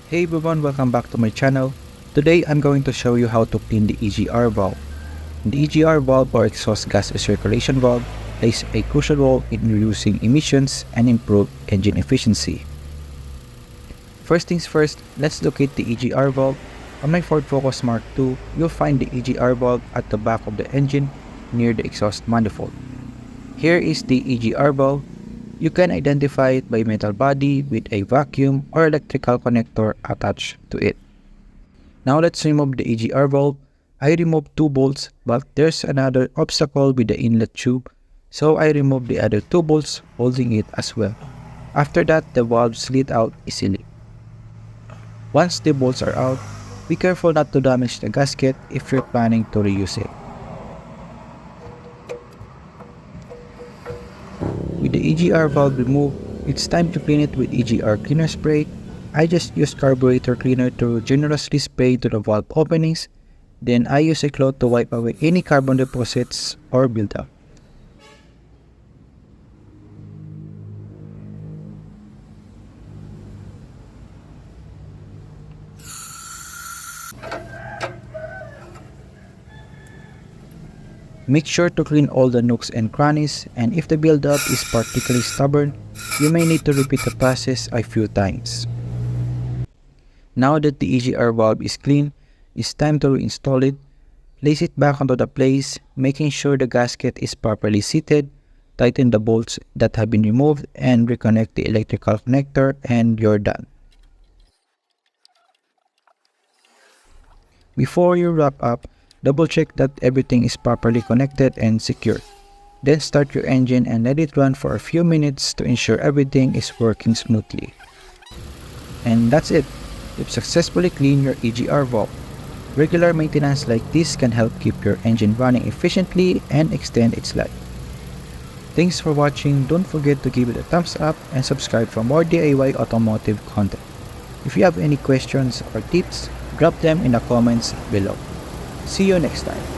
Hey everyone, welcome back to my channel. Today I'm going to show you how to clean the EGR valve. The EGR valve or exhaust gas recirculation valve plays a crucial role in reducing emissions and improve engine efficiency. First things first, let's locate the EGR valve. On my Ford Focus Mark II, you'll find the EGR valve at the back of the engine near the exhaust manifold. Here is the EGR valve. You can identify it by metal body with a vacuum or electrical connector attached to it. Now let's remove the EGR valve. I removed 2 bolts, but there's another obstacle with the inlet tube, so I removed the other 2 bolts holding it as well. After that, the valve slid out easily. Once the bolts are out, be careful not to damage the gasket if you're planning to reuse it. With the EGR valve removed, it's time to clean it with EGR cleaner spray. I just use carburetor cleaner to generously spray to the valve openings. Then I use a cloth to wipe away any carbon deposits or buildup. Make sure to clean all the nooks and crannies, and if the buildup is particularly stubborn, you may need to repeat the process a few times. Now that the EGR valve is clean, it's time to reinstall it. Place it back onto the place, making sure the gasket is properly seated. Tighten the bolts that have been removed and reconnect the electrical connector, and you're done. Before you wrap up, double check that everything is properly connected and secure. Then start your engine and let it run for a few minutes to ensure everything is working smoothly. And that's it. You've successfully cleaned your EGR valve. Regular maintenance like this can help keep your engine running efficiently and extend its life. Thanks for watching. Don't forget to give it a thumbs up and subscribe for more DIY automotive content. If you have any questions or tips, drop them in the comments below. See you next time.